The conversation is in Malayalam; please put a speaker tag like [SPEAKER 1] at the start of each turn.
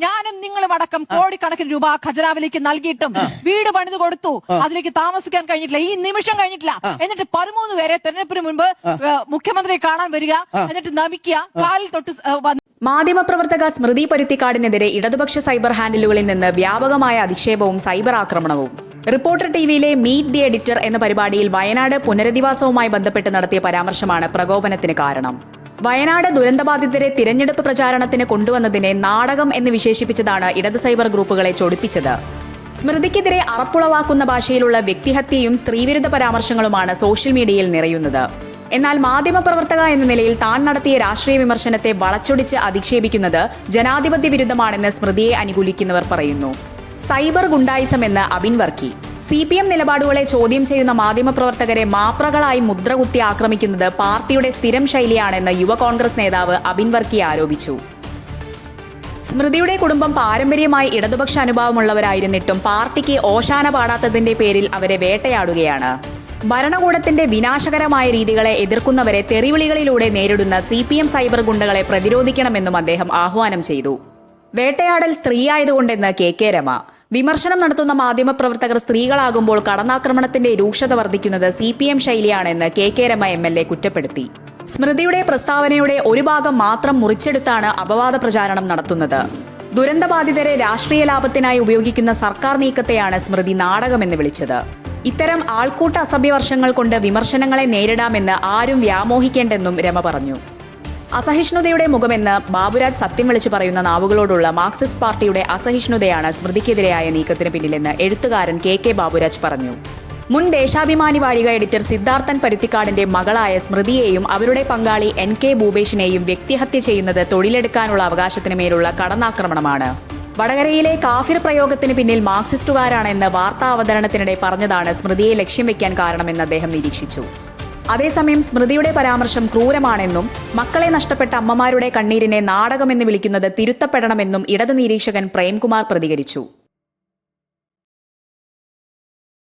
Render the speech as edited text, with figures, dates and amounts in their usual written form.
[SPEAKER 1] ഞാനും നിങ്ങളും അടക്കം കോടിക്കണക്കിന് രൂപ ഖജനാവിലേക്ക് നൽകിയിട്ടും വീട് പണിത് കൊടുത്തു, അതിലേക്ക് താമസിക്കാൻ കഴിഞ്ഞിട്ടില്ല, ഈ നിമിഷം കഴിഞ്ഞിട്ടില്ല. എന്നിട്ട് 13 പേരെ തെരഞ്ഞെടുപ്പിന് മുൻപ് മുഖ്യമന്ത്രിയെ കാണാൻ വരിക, എന്നിട്ട് നമിക്കുക, കാലിൽ തൊട്ട്.
[SPEAKER 2] മാധ്യമപ്രവർത്തക സ്മൃതി പരുത്തിക്കാടിനെതിരെ ഇടതുപക്ഷ സൈബർ ഹാൻഡിലുകളിൽ നിന്ന് വ്യാപകമായ അധിക്ഷേപവും സൈബർ ആക്രമണവും. റിപ്പോർട്ടർ ടിവിയിലെ മീറ്റ് ദി എഡിറ്റർ എന്ന പരിപാടിയിൽ വയനാട് പുനരധിവാസവുമായി ബന്ധപ്പെട്ട് നടത്തിയ പരാമർശമാണ് പ്രകോപനത്തിന് കാരണം. വയനാട് ദുരന്തബാധിതരെ തിരഞ്ഞെടുപ്പ് പ്രചാരണത്തിന് കൊണ്ടുവന്നതിനെ നാടകം എന്ന് വിശേഷിപ്പിച്ചതാണ് ഇടത് സൈബർ ഗ്രൂപ്പുകളെ ചൊടിപ്പിച്ചത്. സ്മൃതിക്കെതിരെ അറപ്പുളവാക്കുന്ന ഭാഷയിലുള്ള വ്യക്തിഹത്യയും സ്ത്രീവിരുദ്ധ പരാമർശങ്ങളുമാണ് സോഷ്യൽ മീഡിയയിൽ നിറയുന്നത്. എന്നാൽ മാധ്യമപ്രവർത്തക എന്ന നിലയിൽ താൻ നടത്തിയ രാഷ്ട്രീയ വിമർശനത്തെ വളച്ചൊടിച്ച് അധിക്ഷേപിക്കുന്നത് ജനാധിപത്യ വിരുദ്ധമാണെന്ന് സ്മൃതിയെ അനുകൂലിക്കുന്നവർ പറയുന്നു. സൈബർ ഗുണ്ടായിസം എന്ന് അബിൻ വർക്കി. CPM നിലപാടുകളെ ചോദ്യം ചെയ്യുന്ന മാധ്യമപ്രവർത്തകരെ മാപ്രകളായി മുദ്രകുത്തി ആക്രമിക്കുന്നത് പാർട്ടിയുടെ സ്ഥിരം ശൈലിയാണെന്ന് യുവ കോൺഗ്രസ് നേതാവ് അബിൻ വർക്കി ആരോപിച്ചു. സ്മൃതിയുടെ കുടുംബം പാരമ്പര്യമായി ഇടതുപക്ഷ അനുഭാവമുള്ളവരായിരുന്നിട്ടും പാർട്ടിക്ക് ഓശാന പാടാത്തതിന്റെ പേരിൽ അവരെ വേട്ടയാടുകയാണ്. ഭരണകൂടത്തിന്റെ വിനാശകരമായ രീതികളെ എതിർക്കുന്നവരെ തെറിവിളികളിലൂടെ നേരിടുന്ന CPM സൈബർ ഗുണ്ടകളെ പ്രതിരോധിക്കണമെന്നും അദ്ദേഹം ആഹ്വാനം ചെയ്തു. വേട്ടയാടൽ സ്ത്രീയായതുകൊണ്ടെന്ന് KK രമ. വിമർശനം നടത്തുന്ന മാധ്യമപ്രവർത്തകർ സ്ത്രീകളാകുമ്പോൾ കടന്നാക്രമണത്തിന്റെ രൂക്ഷത വർദ്ധിക്കുന്നത് CPM ശൈലിയാണെന്ന് KK രമ MLA കുറ്റപ്പെടുത്തി. സ്മൃതിയുടെ പ്രസ്താവനയുടെ ഒരു ഭാഗം മാത്രം മുറിച്ചെടുത്താണ് അപവാദ പ്രചാരണം നടത്തുന്നത്. ദുരന്തബാധിതരെ രാഷ്ട്രീയ ലാഭത്തിനായി ഉപയോഗിക്കുന്ന സർക്കാർ നീക്കത്തെയാണ് സ്മൃതി നാടകമെന്ന് വിളിച്ചത്. ഇത്തരം ആൾക്കൂട്ട അസഭ്യവർഷങ്ങൾ കൊണ്ട് വിമർശനങ്ങളെ നേരിടാമെന്ന് ആരും വ്യാമോഹിക്കേണ്ടെന്നും രമ പറഞ്ഞു. അസഹിഷ്ണുതയുടെ മുഖമെന്ന് ബാബുരാജ് സത്യം വിളിച്ചു പറയുന്ന നാവുകളോടുള്ള മാർക്സിസ്റ്റ് പാർട്ടിയുടെ അസഹിഷ്ണുതയാണ് സ്മൃതിക്കെതിരെയായ നീക്കത്തിന് പിന്നിലെന്ന് എഴുത്തുകാരൻ KK ബാബുരാജ് പറഞ്ഞു. മുൻ ദേശാഭിമാനി വാരിക എഡിറ്റർ സിദ്ധാർത്ഥൻ പരുത്തിക്കാടിന്റെ മകളായ സ്മൃതിയെയും അവരുടെ പങ്കാളി NK ഭൂപേഷിനെയും വ്യക്തിഹത്യ ചെയ്യുന്നത് തൊഴിലെടുക്കാനുള്ള അവകാശത്തിന് മേലുള്ള കടന്നാക്രമണമാണ്. വടകരയിലെ കാഫിർ പ്രയോഗത്തിന് പിന്നിൽ മാർക്സിസ്റ്റുകാരാണെന്ന് വാർത്താ അവതരണത്തിനിടെ പറഞ്ഞതാണ് സ്മൃതിയെ ലക്ഷ്യം വെക്കാൻ കാരണമെന്ന് അദ്ദേഹം നിരീക്ഷിച്ചു. അതേസമയം സ്മൃതിയുടെ പരാമർശം ക്രൂരമാണെന്നും മക്കളെ നഷ്ടപ്പെട്ട അമ്മമാരുടെ കണ്ണീരിനെ നാടകമെന്ന് വിളിക്കുന്നത് തിരുത്തപ്പെടണമെന്നും ഇടത് നിരീക്ഷകൻ പ്രേംകുമാർ പ്രതികരിച്ചു.